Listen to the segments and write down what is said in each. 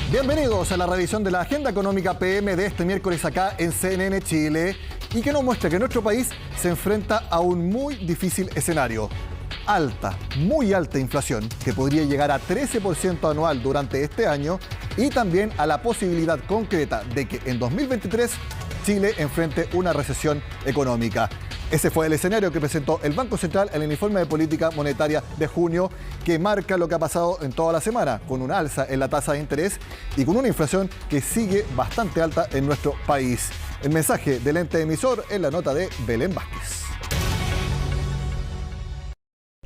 Bienvenidos a la revisión de la Agenda Económica PM de este miércoles acá en CNN Chile y que nos muestra que nuestro país se enfrenta a un muy difícil escenario. Alta, muy alta inflación que podría llegar a 13% anual durante este año y también a la posibilidad concreta de que en 2023 Chile enfrente una recesión económica. Ese fue el escenario que presentó el Banco Central en el informe de política monetaria de junio, que marca lo que ha pasado en toda la semana, con una alza en la tasa de interés y con una inflación que sigue bastante alta en nuestro país. El mensaje del ente emisor en la nota de Belén Vázquez.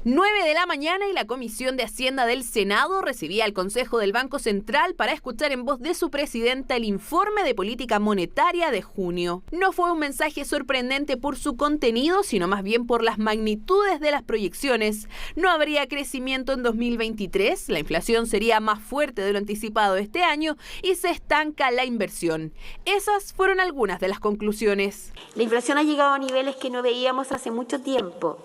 9 de la mañana y la Comisión de Hacienda del Senado recibía al Consejo del Banco Central para escuchar en voz de su presidenta el informe de política monetaria de junio. No fue un mensaje sorprendente por su contenido, sino más bien por las magnitudes de las proyecciones. No habría crecimiento en 2023, la inflación sería más fuerte de lo anticipado este año y se estanca la inversión. Esas fueron algunas de las conclusiones. La inflación ha llegado a niveles que no veíamos hace mucho tiempo.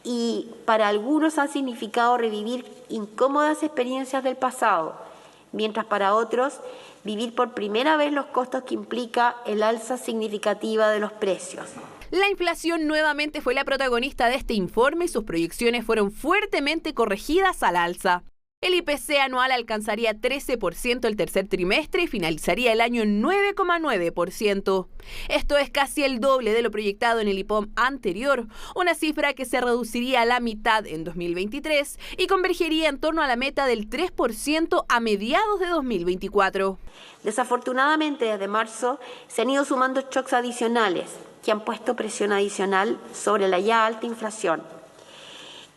Y para algunos han significado revivir incómodas experiencias del pasado, mientras para otros vivir por primera vez los costos que implica el alza significativa de los precios. La inflación nuevamente fue la protagonista de este informe y sus proyecciones fueron fuertemente corregidas al alza. El IPC anual alcanzaría 13% el tercer trimestre y finalizaría el año en 9,9%. Esto es casi el doble de lo proyectado en el IPOM anterior, una cifra que se reduciría a la mitad en 2023 y convergería en torno a la meta del 3% a mediados de 2024. Desafortunadamente, desde marzo se han ido sumando shocks adicionales que han puesto presión adicional sobre la ya alta inflación.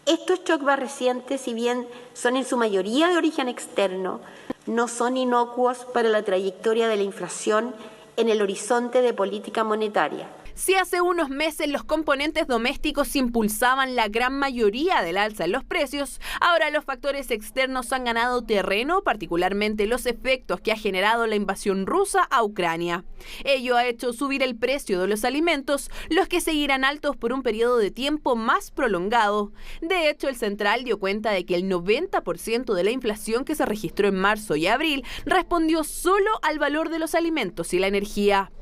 Estos shocks más recientes, si bien son en su mayoría de origen externo, no son inocuos para la trayectoria de la inflación en el horizonte de política monetaria. Si hace unos meses los componentes domésticos impulsaban la gran mayoría del alza en los precios, ahora los factores externos han ganado terreno, particularmente los efectos que ha generado la invasión rusa a Ucrania. Ello ha hecho subir el precio de los alimentos, los que seguirán altos por un periodo de tiempo más prolongado. De hecho, el Central dio cuenta de que el 90% de la inflación que se registró en marzo y abril respondió solo al valor de los alimentos y la energía.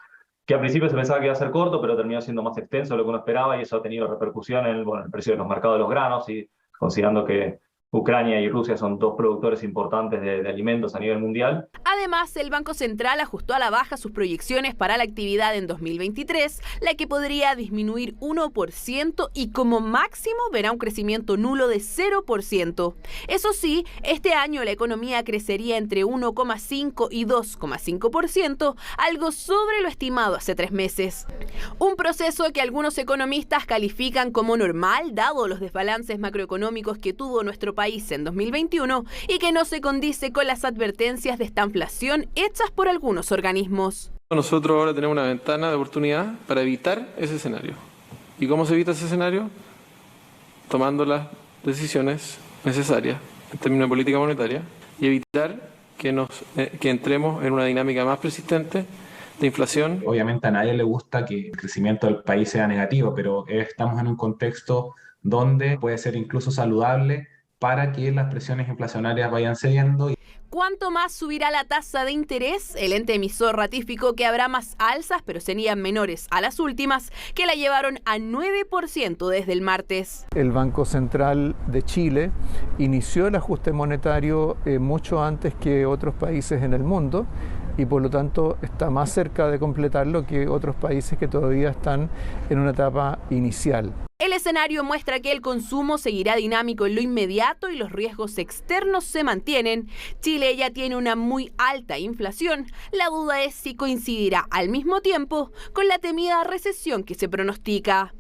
Que al principio se pensaba que iba a ser corto, pero terminó siendo más extenso de lo que uno esperaba y eso ha tenido repercusión en el precio de los mercados de los granos y considerando que Ucrania y Rusia son dos productores importantes de alimentos a nivel mundial. Además, el Banco Central ajustó a la baja sus proyecciones para la actividad en 2023, la que podría disminuir 1% y como máximo verá un crecimiento nulo de 0%. Eso sí, este año la economía crecería entre 1,5 y 2,5%, algo sobre lo estimado hace 3 meses. Un proceso que algunos economistas califican como normal, dado los desbalances macroeconómicos que tuvo nuestro país en 2021 y que no se condice con las advertencias de estanflación hechas por algunos organismos. Nosotros ahora tenemos una ventana de oportunidad para evitar ese escenario. ¿Y cómo se evita ese escenario? Tomando las decisiones necesarias en términos de política monetaria y evitar que entremos en una dinámica más persistente de inflación. Obviamente a nadie le gusta que el crecimiento del país sea negativo, pero estamos en un contexto donde puede ser incluso saludable para que las presiones inflacionarias vayan cediendo. ¿Cuánto más subirá la tasa de interés? El ente emisor ratificó que habrá más alzas, pero serían menores a las últimas, que la llevaron a 9% desde el martes. El Banco Central de Chile inició el ajuste monetario mucho antes que otros países en el mundo y por lo tanto está más cerca de completarlo que otros países que todavía están en una etapa inicial. El escenario muestra que el consumo seguirá dinámico en lo inmediato y los riesgos externos se mantienen. Chile ya tiene una muy alta inflación. La duda es si coincidirá al mismo tiempo con la temida recesión que se pronostica.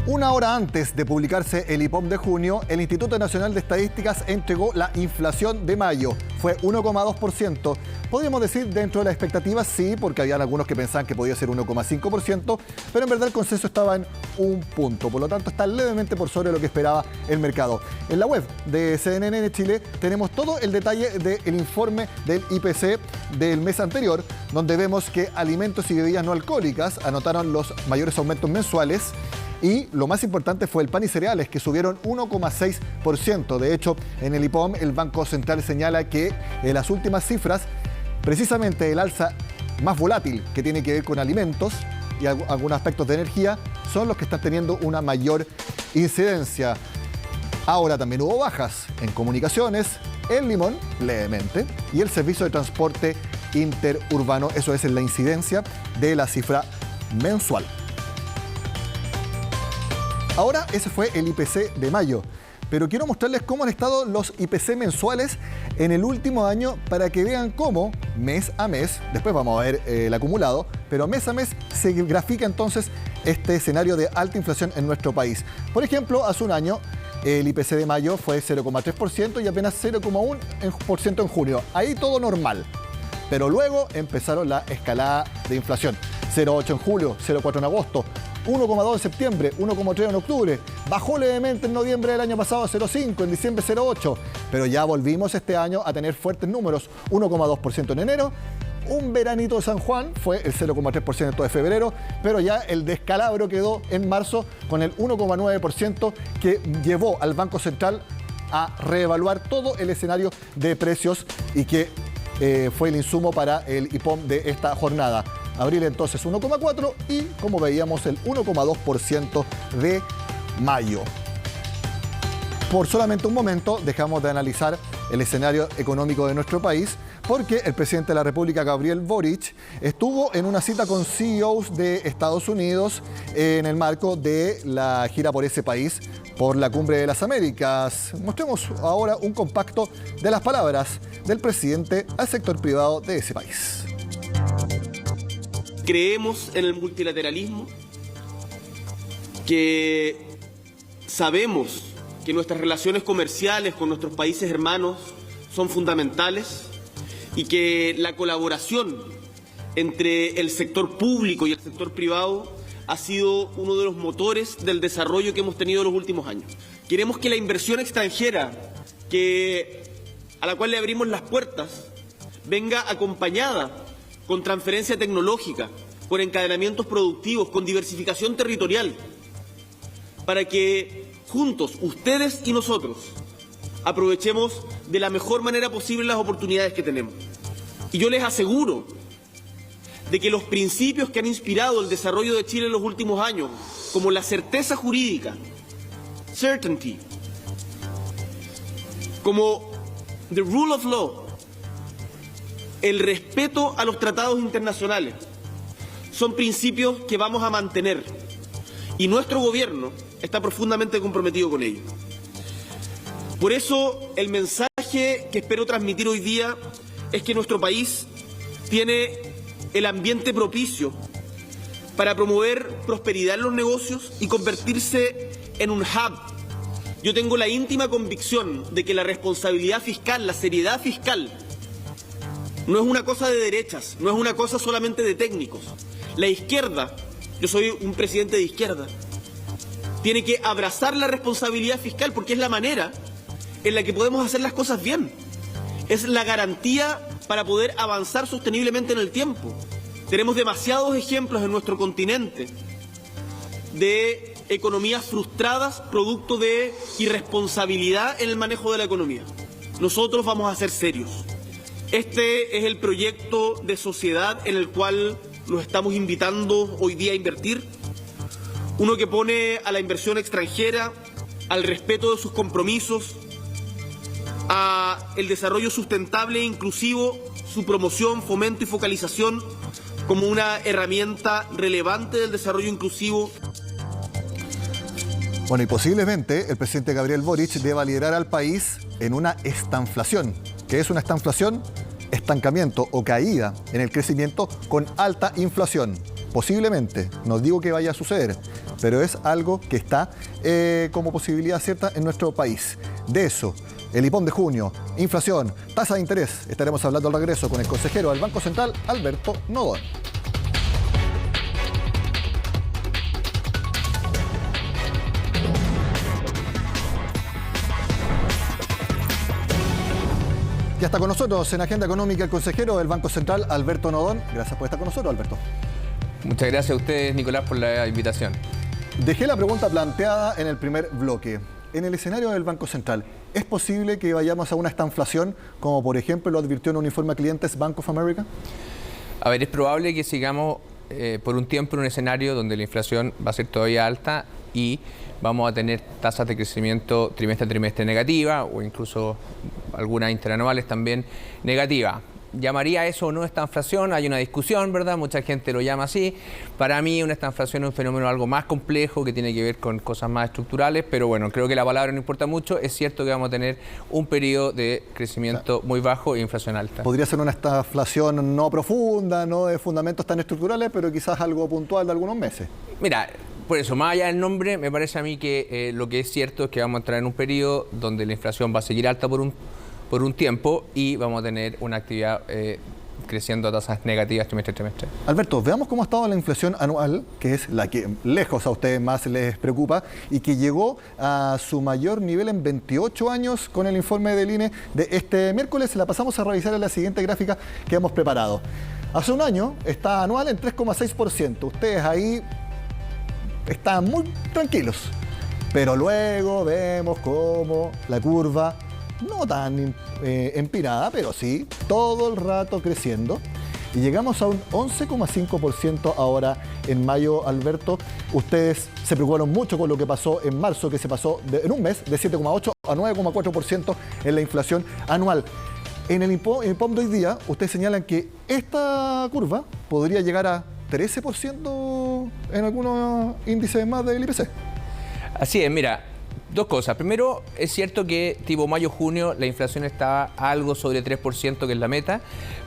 Una hora antes de publicarse el IPOM de junio, el Instituto Nacional de Estadísticas entregó la inflación de mayo. Fue 1,2%. Podríamos decir dentro de las expectativas, sí, porque habían algunos que pensaban que podía ser 1,5%, pero en verdad el consenso estaba en 1 punto. Por lo tanto, está levemente por sobre lo que esperaba el mercado. En la web de CNN Chile tenemos todo el detalle del informe del IPC del mes anterior, donde vemos que alimentos y bebidas no alcohólicas anotaron los mayores aumentos mensuales. Y lo más importante fue el pan y cereales, que subieron 1,6%. De hecho, en el IPOM el Banco Central señala que que las últimas cifras, precisamente el alza más volátil que tiene que ver con alimentos y algunos aspectos de energía, son los que están teniendo una mayor incidencia. Ahora también hubo bajas en comunicaciones, en Limón, levemente, y el servicio de transporte interurbano, eso es en la incidencia de la cifra mensual. Ahora ese fue el IPC de mayo, pero quiero mostrarles cómo han estado los IPC mensuales en el último año para que vean cómo mes a mes, después vamos a ver el acumulado, pero mes a mes se grafica entonces este escenario de alta inflación en nuestro país. Por ejemplo, hace un año el IPC de mayo fue 0,3% y apenas 0,1% en junio. Ahí todo normal. Pero luego empezaron la escalada de inflación. 0,8 en julio, 0,4 en agosto, 1,2 en septiembre, 1,3 en octubre. Bajó levemente en noviembre del año pasado a 0,5, en diciembre 0,8. Pero ya volvimos este año a tener fuertes números. 1,2% en enero. Un veranito de San Juan fue el 0,3% de febrero, pero ya el descalabro quedó en marzo con el 1,9% que llevó al Banco Central a reevaluar todo el escenario de precios y que fue el insumo para el IPOM de esta jornada. Abril entonces 1,4% y, como veíamos, el 1,2% de mayo. Por solamente un momento dejamos de analizar el escenario económico de nuestro país porque el presidente de la República, Gabriel Boric, estuvo en una cita con CEOs de Estados Unidos en el marco de la gira por ese país por la Cumbre de las Américas. Mostremos ahora un compacto de las palabras del presidente al sector privado de ese país. Creemos en el multilateralismo, que sabemos que nuestras relaciones comerciales con nuestros países hermanos son fundamentales y que la colaboración entre el sector público y el sector privado ha sido uno de los motores del desarrollo que hemos tenido en los últimos años. Queremos que la inversión extranjera a la cual le abrimos las puertas venga acompañada con transferencia tecnológica, con encadenamientos productivos, con diversificación territorial, para que juntos, ustedes y nosotros, aprovechemos de la mejor manera posible las oportunidades que tenemos. Y yo les aseguro de que los principios que han inspirado el desarrollo de Chile en los últimos años, como la certeza jurídica, certainty, como the rule of law, el respeto a los tratados internacionales, son principios que vamos a mantener. Y nuestro gobierno está profundamente comprometido con ello. Por eso, el mensaje que espero transmitir hoy día es que nuestro país tiene el ambiente propicio para promover prosperidad en los negocios y convertirse en un hub. Yo tengo la íntima convicción de que la responsabilidad fiscal, la seriedad fiscal, no es una cosa de derechas, no es una cosa solamente de técnicos. La izquierda, yo soy un presidente de izquierda, tiene que abrazar la responsabilidad fiscal porque es la manera en la que podemos hacer las cosas bien. Es la garantía para poder avanzar sosteniblemente en el tiempo. Tenemos demasiados ejemplos en nuestro continente de economías frustradas producto de irresponsabilidad en el manejo de la economía. Nosotros vamos a ser serios. Este es el proyecto de sociedad en el cual los estamos invitando hoy día a invertir. Uno que pone a la inversión extranjera, al respeto de sus compromisos, a el desarrollo sustentable e inclusivo, su promoción, fomento y focalización como una herramienta relevante del desarrollo inclusivo. Bueno, y posiblemente el presidente Gabriel Boric deba liderar al país en una estanflación. ¿Qué es una estanflación? Estancamiento o caída en el crecimiento con alta inflación. Posiblemente, no digo que vaya a suceder, pero es algo que está como posibilidad cierta en nuestro país. De eso, el IPOM de junio, inflación, tasa de interés, estaremos hablando al regreso con el consejero del Banco Central, Alberto Nodón. Ya está con nosotros en Agenda Económica el consejero del Banco Central, Alberto Nodón. Gracias por estar con nosotros, Alberto. Muchas gracias a ustedes, Nicolás, por la invitación. Dejé la pregunta planteada en el primer bloque. en el escenario del Banco Central, ¿es posible que vayamos a una estanflación, como por ejemplo lo advirtió en un informe a clientes Bank of America? A ver, es probable que sigamos por un tiempo en un escenario donde la inflación va a ser todavía alta y vamos a tener tasas de crecimiento trimestre a trimestre negativa o incluso algunas interanuales también negativas. ¿Llamaría eso o no estanflación? Hay una discusión, ¿verdad? Mucha gente lo llama así. Para mí una estanflación es un fenómeno algo más complejo que tiene que ver con cosas más estructurales, pero bueno, creo que la palabra no importa mucho. Es cierto que vamos a tener un periodo de crecimiento muy bajo e inflación alta. Podría ser una estanflación no profunda, no de fundamentos tan estructurales, pero quizás algo puntual de algunos meses. Mira, por eso, más allá del nombre, me parece a mí que lo que es cierto es que vamos a entrar en un periodo donde la inflación va a seguir alta por un tiempo y vamos a tener una actividad creciendo a tasas negativas trimestre a trimestre. Alberto, veamos cómo ha estado la inflación anual, que es la que lejos a ustedes más les preocupa y que llegó a su mayor nivel en 28 años con el informe del INE de este miércoles. La pasamos a revisar en la siguiente gráfica que hemos preparado. Hace un año está anual en 3,6%. Ustedes ahí están muy tranquilos, pero luego vemos cómo la curva no tan empinada, pero sí, todo el rato creciendo. Y llegamos a un 11,5% ahora en mayo, Alberto. Ustedes se preocuparon mucho con lo que pasó en marzo, que se pasó en un mes de 7,8 a 9,4% en la inflación anual. En el INPOM de hoy día, ustedes señalan que esta curva podría llegar a 13% en algunos índices más del IPC. Así es, mira. Dos cosas. Primero, es cierto que tipo mayo-junio la inflación estaba algo sobre 3%, que es la meta,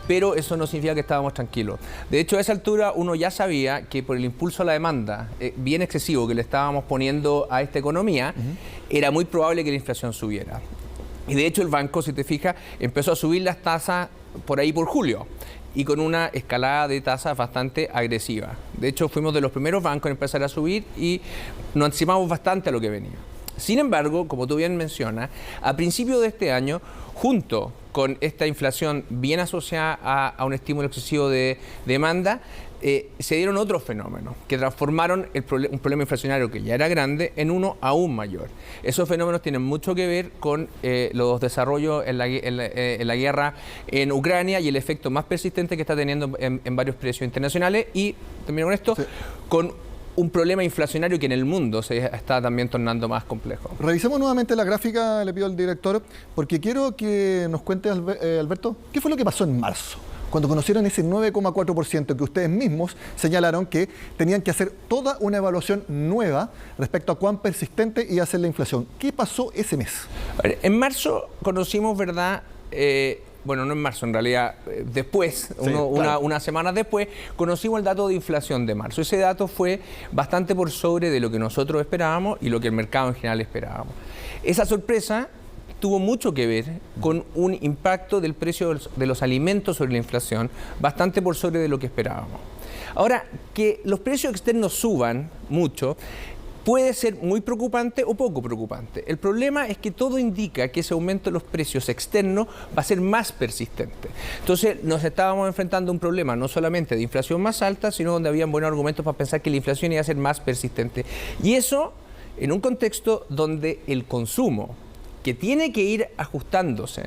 pero eso no significa que estábamos tranquilos. De hecho, a esa altura uno ya sabía que por el impulso a la demanda bien excesivo que le estábamos poniendo a esta economía, era muy probable que la inflación subiera. Y de hecho el banco, si te fijas, empezó a subir las tasas por ahí por julio y con una escalada de tasas bastante agresiva. De hecho, fuimos de los primeros bancos en empezar a subir y nos anticipamos bastante a lo que venía. Sin embargo, como tú bien mencionas, a principio de este año, junto con esta inflación bien asociada a un estímulo excesivo de demanda, se dieron otros fenómenos que transformaron un problema inflacionario que ya era grande en uno aún mayor. Esos fenómenos tienen mucho que ver con los desarrollos en la guerra en Ucrania y el efecto más persistente que está teniendo en varios precios internacionales y, termino con esto, sí, con un problema inflacionario que en el mundo se está también tornando más complejo. Revisemos nuevamente la gráfica, le pido al director, porque quiero que nos cuente, Alberto, ¿qué fue lo que pasó en marzo? Cuando conocieron ese 9,4% que ustedes mismos señalaron que tenían que hacer toda una evaluación nueva respecto a cuán persistente iba a ser la inflación. ¿Qué pasó ese mes? A ver, en marzo conocimos, ¿verdad? Bueno, no en marzo, en realidad, después, sí, unas semanas después, conocimos el dato de inflación de marzo. Ese dato fue bastante por sobre de lo que nosotros esperábamos y lo que el mercado en general esperábamos. Esa sorpresa tuvo mucho que ver con un impacto del precio de los alimentos sobre la inflación, bastante por sobre de lo que esperábamos. Ahora, que los precios externos suban mucho puede ser muy preocupante o poco preocupante. El problema es que todo indica que ese aumento de los precios externos va a ser más persistente. Entonces nos estábamos enfrentando a un problema no solamente de inflación más alta, sino donde habían buenos argumentos para pensar que la inflación iba a ser más persistente. Y eso en un contexto donde el consumo, que tiene que ir ajustándose,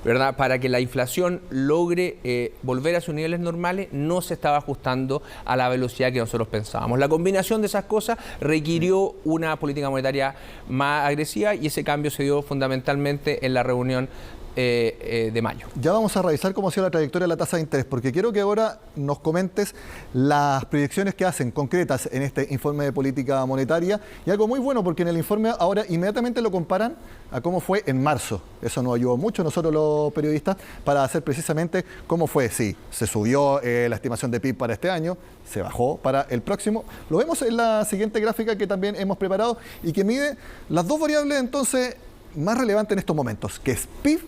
¿verdad?, para que la inflación logre volver a sus niveles normales, no se estaba ajustando a la velocidad que nosotros pensábamos. La combinación de esas cosas requirió una política monetaria más agresiva y ese cambio se dio fundamentalmente en la reunión de mayo. Ya vamos a revisar cómo ha sido la trayectoria de la tasa de interés, porque quiero que ahora nos comentes las proyecciones que hacen concretas en este informe de política monetaria y algo muy bueno, porque en el informe ahora inmediatamente lo comparan a cómo fue en marzo. Eso nos ayudó mucho nosotros los periodistas para hacer precisamente cómo fue. Sí, se subió la estimación de PIB para este año, se bajó para el próximo. Lo vemos en la siguiente gráfica que también hemos preparado y que mide las dos variables entonces más relevantes en estos momentos, que es PIB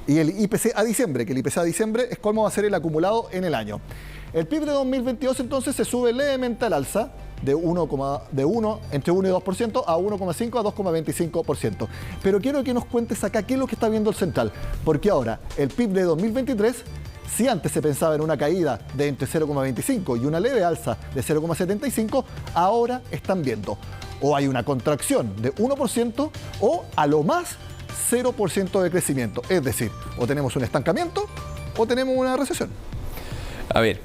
y el IPC a diciembre, que el IPC a diciembre es cómo va a ser el acumulado en el año. El PIB de 2022 entonces se sube levemente al alza de entre 1 y 2% a 1,5 a 2,25%. Pero quiero que nos cuentes acá qué es lo que está viendo el Central, porque ahora el PIB de 2023, si antes se pensaba en una caída de entre 0,25 y una leve alza de 0,75, ahora están viendo O hay una contracción de 1% o a lo más 0% de crecimiento. Es decir, o tenemos un estancamiento o tenemos una recesión. A ver,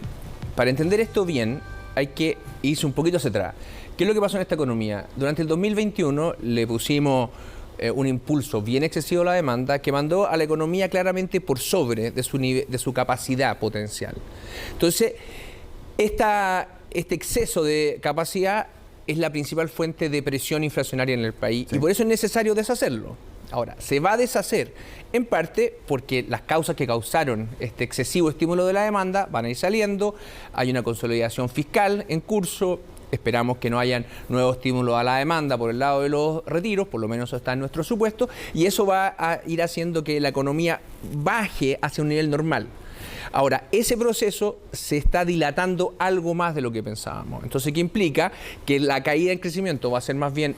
para entender esto bien hay que irse un poquito hacia atrás. ¿Qué es lo que pasó en esta economía? Durante el 2021 le pusimos un impulso bien excesivo a la demanda que mandó a la economía claramente por sobre de su capacidad potencial. Entonces, este exceso de capacidad es la principal fuente de presión inflacionaria en el país, sí, y por eso es necesario deshacerlo. Ahora, se va a deshacer en parte porque las causas que causaron este excesivo estímulo de la demanda van a ir saliendo, hay una consolidación fiscal en curso. Esperamos que no hayan nuevos estímulos a la demanda por el lado de los retiros, por lo menos eso está en nuestro supuesto, y eso va a ir haciendo que la economía baje hacia un nivel normal. Ahora, ese proceso se está dilatando algo más de lo que pensábamos. Entonces, ¿qué implica? Que la caída en crecimiento va a ser más bien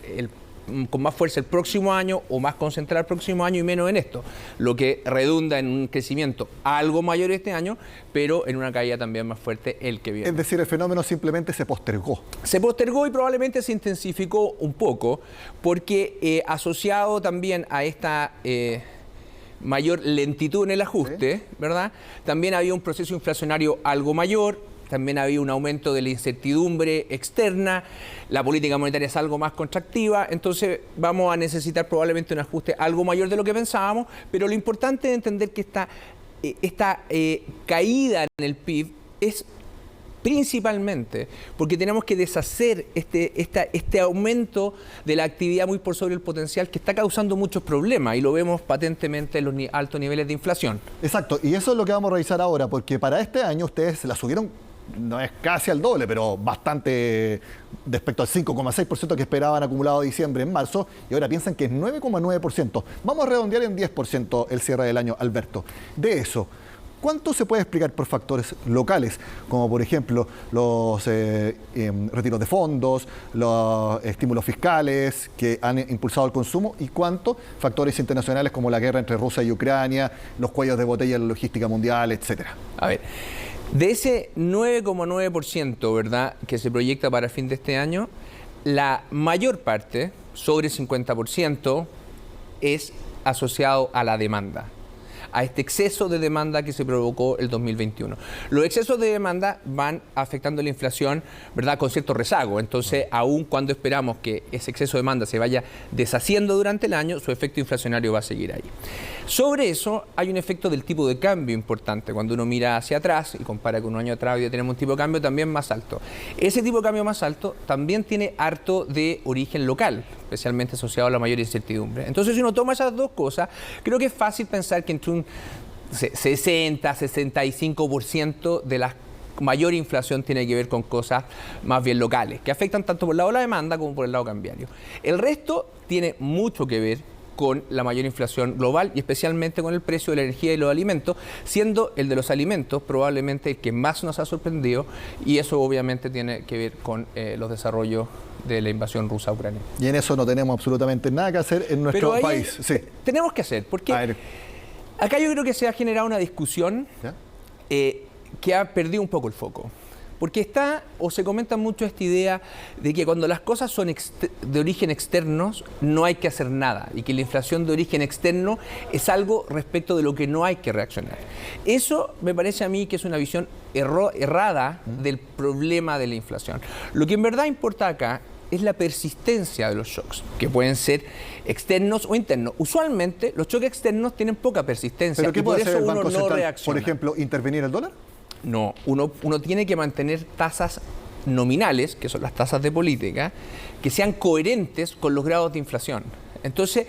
con más fuerza el próximo año o más concentrada el próximo año y menos en esto, lo que redunda en un crecimiento algo mayor este año, pero en una caída también más fuerte el que viene. Es decir, el fenómeno simplemente se postergó. Se postergó y probablemente se intensificó un poco porque asociado también a esta mayor lentitud en el ajuste, ¿sí?, ¿verdad? También había un proceso inflacionario algo mayor. También había un aumento de la incertidumbre externa, la política monetaria es algo más contractiva, entonces vamos a necesitar probablemente un ajuste algo mayor de lo que pensábamos, pero lo importante es entender que esta caída en el PIB es principalmente porque tenemos que deshacer este aumento de la actividad muy por sobre el potencial que está causando muchos problemas y lo vemos patentemente en los altos niveles de inflación. Exacto, y eso es lo que vamos a revisar ahora, porque para este año ustedes la subieron, no es casi al doble, pero bastante respecto al 5,6% que esperaban acumulado de diciembre en marzo, y ahora piensan que es 9,9%. Vamos a redondear en 10% el cierre del año, Alberto. De eso, ¿cuánto se puede explicar por factores locales, como por ejemplo los retiros de fondos, los estímulos fiscales que han impulsado el consumo, y cuánto factores internacionales como la guerra entre Rusia y Ucrania, los cuellos de botella en la logística mundial, etcétera? A ver, de ese 9,9%, ¿verdad?, que se proyecta para el fin de este año, la mayor parte, sobre 50%, es asociado a la demanda, a este exceso de demanda que se provocó el 2021. Los excesos de demanda van afectando la inflación, ¿verdad?, con cierto rezago. Entonces, aun cuando esperamos que ese exceso de demanda se vaya deshaciendo durante el año, su efecto inflacionario va a seguir ahí. Sobre eso, hay un efecto del tipo de cambio importante. Cuando uno mira hacia atrás y compara con un año atrás, hoy día tenemos un tipo de cambio también más alto. Ese tipo de cambio más alto también tiene harto de origen local, especialmente asociado a la mayor incertidumbre. Entonces, si uno toma esas dos cosas, creo que es fácil pensar que entre un 60-65% de la mayor inflación tiene que ver con cosas más bien locales, que afectan tanto por el lado de la demanda como por el lado cambiario. El resto tiene mucho que ver con la mayor inflación global y especialmente con el precio de la energía y los alimentos, siendo el de los alimentos probablemente el que más nos ha sorprendido, y eso obviamente tiene que ver con los desarrollos de la invasión rusa a Ucrania. Y en eso no tenemos absolutamente nada que hacer en nuestro país. Sí. Tenemos que hacer, porque acá yo creo que se ha generado una discusión que ha perdido un poco el foco. Porque se comenta mucho esta idea de que cuando las cosas son de origen externo no hay que hacer nada, y que la inflación de origen externo es algo respecto de lo que no hay que reaccionar. Eso me parece a mí que es una visión errada del problema de la inflación. Lo que en verdad importa acá es la persistencia de los shocks, que pueden ser externos o internos. Usualmente los shocks externos tienen poca persistencia. ¿Pero qué puede hacer el Banco Central, reacciona. Por ejemplo, intervenir el dólar? No, uno tiene que mantener tasas nominales, que son las tasas de política, que sean coherentes con los grados de inflación. Entonces,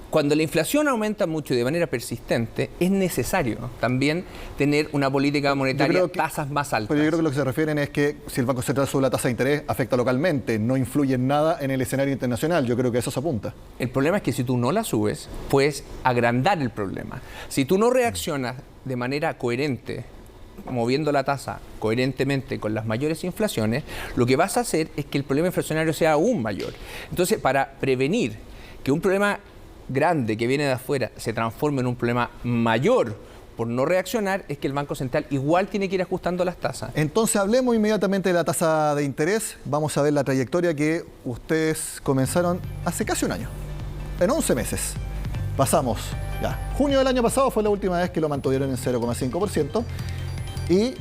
cuando la inflación aumenta mucho y de manera persistente, es necesario también tener una política monetaria, tasas más altas. Pero yo creo que lo que se refieren es que si el Banco Central sube la tasa de interés, afecta localmente, no influye en nada en el escenario internacional. Yo creo que eso se apunta. El problema es que si tú no la subes, puedes agrandar el problema. Si tú no reaccionas de manera coherente, moviendo la tasa coherentemente con las mayores inflaciones, lo que vas a hacer es que el problema inflacionario sea aún mayor. Entonces, para prevenir que un problema grande que viene de afuera se transforme en un problema mayor por no reaccionar es que el Banco Central igual tiene que ir ajustando las tasas. Entonces hablemos inmediatamente de la tasa de interés. Vamos a ver la trayectoria que ustedes comenzaron hace casi un año, en 11 meses. Pasamos, junio del año pasado fue la última vez que lo mantuvieron en 0,5%. Y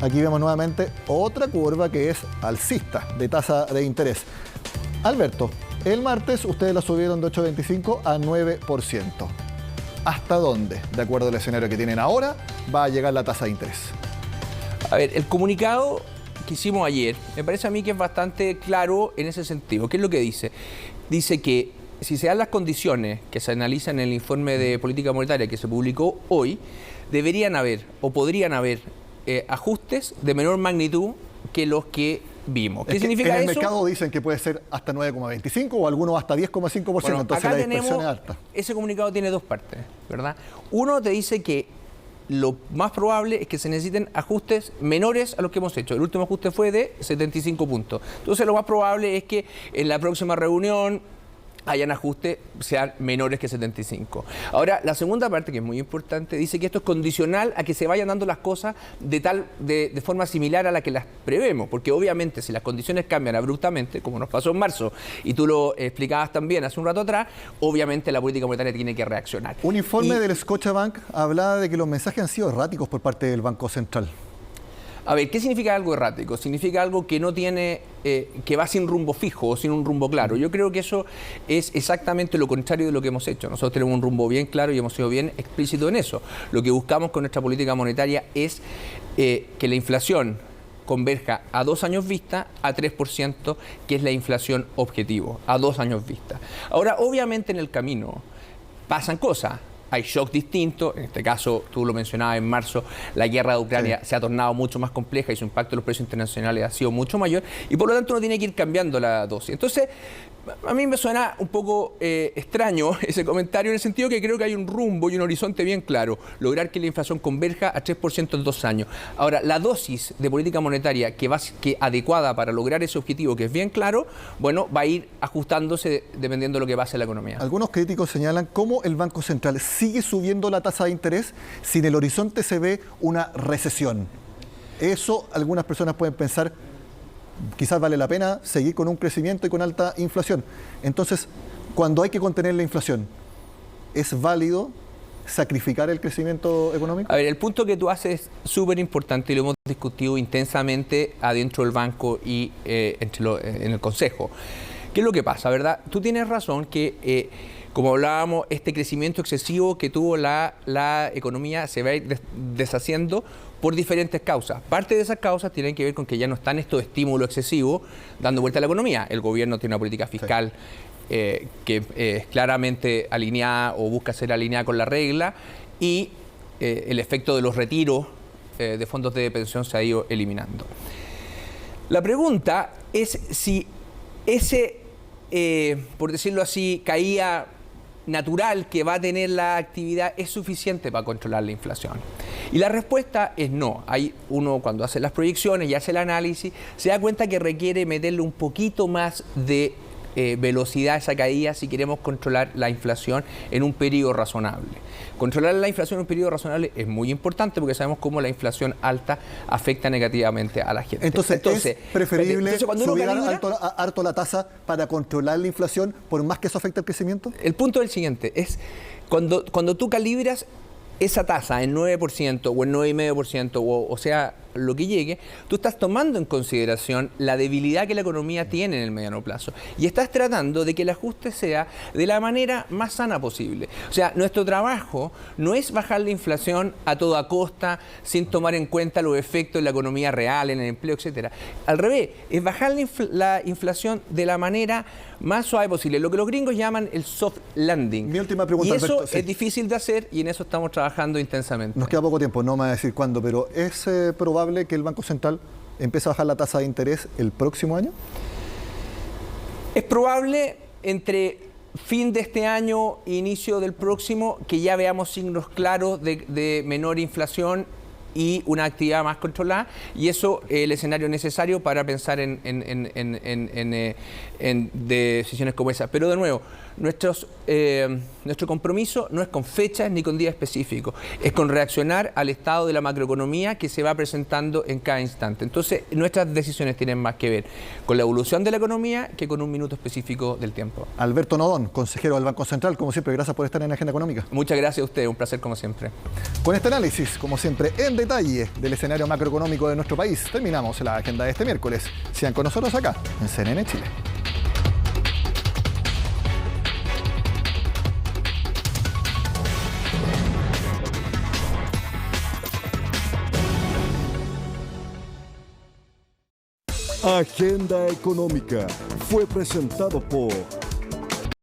aquí vemos nuevamente otra curva que es alcista de tasa de interés. Alberto, el martes ustedes la subieron de 8,25 a 9%. ¿Hasta dónde, de acuerdo al escenario que tienen ahora, va a llegar la tasa de interés? A ver, el comunicado que hicimos ayer me parece a mí que es bastante claro en ese sentido. ¿Qué es lo que dice? Dice que si se dan las condiciones que se analizan en el informe de política monetaria que se publicó hoy, deberían haber o podrían haber ajustes de menor magnitud que los que vimos. ¿Qué significa eso? En el mercado dicen que puede ser hasta 9,25 o algunos hasta 10,5%, bueno, entonces la dispersión es alta. Ese comunicado tiene dos partes, ¿verdad? Uno te dice que lo más probable es que se necesiten ajustes menores a los que hemos hecho. El último ajuste fue de 75 puntos. Entonces lo más probable es que en la próxima reunión hayan ajustes, sean menores que 75. Ahora, la segunda parte, que es muy importante, dice que esto es condicional a que se vayan dando las cosas de forma similar a la que las prevemos, porque obviamente si las condiciones cambian abruptamente, como nos pasó en marzo, y tú lo explicabas también hace un rato atrás, obviamente la política monetaria tiene que reaccionar. Un informe del Scotiabank hablaba de que los mensajes han sido erráticos por parte del Banco Central. A ver, ¿qué significa algo errático? Significa algo que no tiene, que va sin rumbo fijo o sin un rumbo claro. Yo creo que eso es exactamente lo contrario de lo que hemos hecho. Nosotros tenemos un rumbo bien claro y hemos sido bien explícitos en eso. Lo que buscamos con nuestra política monetaria es que la inflación converja a 2 años vista a 3%, que es la inflación objetivo, a 2 años vista. Ahora, obviamente en el camino pasan cosas. Hay shocks distintos, en este caso, tú lo mencionabas en marzo, la guerra de Ucrania se ha tornado mucho más compleja y su impacto en los precios internacionales ha sido mucho mayor y por lo tanto uno tiene que ir cambiando la dosis. Entonces, a mí me suena un poco extraño ese comentario en el sentido que creo que hay un rumbo y un horizonte bien claro, lograr que la inflación converja a 3% en 2 años. Ahora, la dosis de política monetaria que adecuada para lograr ese objetivo, que es bien claro, bueno, va a ir ajustándose dependiendo de lo que pase en la economía. Algunos críticos señalan cómo el Banco Central sigue subiendo la tasa de interés si en el horizonte se ve una recesión. Eso algunas personas pueden pensar, quizás vale la pena seguir con un crecimiento y con alta inflación. Entonces, cuando hay que contener la inflación, ¿es válido sacrificar el crecimiento económico? A ver, el punto que tú haces es súper importante y lo hemos discutido intensamente adentro del banco y en el Consejo. ¿Qué es lo que pasa, verdad? Tú tienes razón que, como hablábamos, este crecimiento excesivo que tuvo la economía se va a ir deshaciendo por diferentes causas. Parte de esas causas tienen que ver con que ya no están estos estímulos excesivos dando vuelta a la economía. El gobierno tiene una política fiscal que es claramente alineada o busca ser alineada con la regla y el efecto de los retiros de fondos de pensión se ha ido eliminando. La pregunta es si ese, por decirlo así, caída natural que va a tener la actividad es suficiente para controlar la inflación. Y la respuesta es no. Uno cuando hace las proyecciones y hace el análisis se da cuenta que requiere meterle un poquito más de velocidad a esa caída si queremos controlar la inflación en un periodo razonable. Controlar la inflación en un periodo razonable es muy importante porque sabemos cómo la inflación alta afecta negativamente a la gente. Entonces ¿es preferible subir harto la tasa para controlar la inflación por más que eso afecte al crecimiento? El punto es el siguiente, es cuando tú calibras esa tasa en 9% o en 9,5% o sea, lo que llegue, tú estás tomando en consideración la debilidad que la economía tiene en el mediano plazo y estás tratando de que el ajuste sea de la manera más sana posible. O sea, nuestro trabajo no es bajar la inflación a toda costa sin tomar en cuenta los efectos en la economía real, en el empleo, etcétera. Al revés, es bajar la inflación de la manera más suave posible, lo que los gringos llaman el soft landing. Mi última pregunta, y eso Alberto, es difícil de hacer y en eso estamos trabajando intensamente. Nos queda poco tiempo, no me va a decir cuándo, pero ¿es probable que el Banco Central empiece a bajar la tasa de interés el próximo año? Es probable entre fin de este año e inicio del próximo que ya veamos signos claros de menor inflación y una actividad más controlada, y eso es el escenario necesario para pensar en decisiones como esa. Pero de nuevo, nuestro compromiso no es con fechas ni con días específicos, es con reaccionar al estado de la macroeconomía que se va presentando en cada instante. Entonces, nuestras decisiones tienen más que ver con la evolución de la economía que con un minuto específico del tiempo. Alberto Nodón, consejero del Banco Central, como siempre, gracias por estar en Agenda Económica. Muchas gracias a usted, un placer como siempre. Con este análisis, como siempre, en detalle del escenario macroeconómico de nuestro país, terminamos la agenda de este miércoles. Sean con nosotros acá, en CNN Chile. Agenda Económica fue presentado por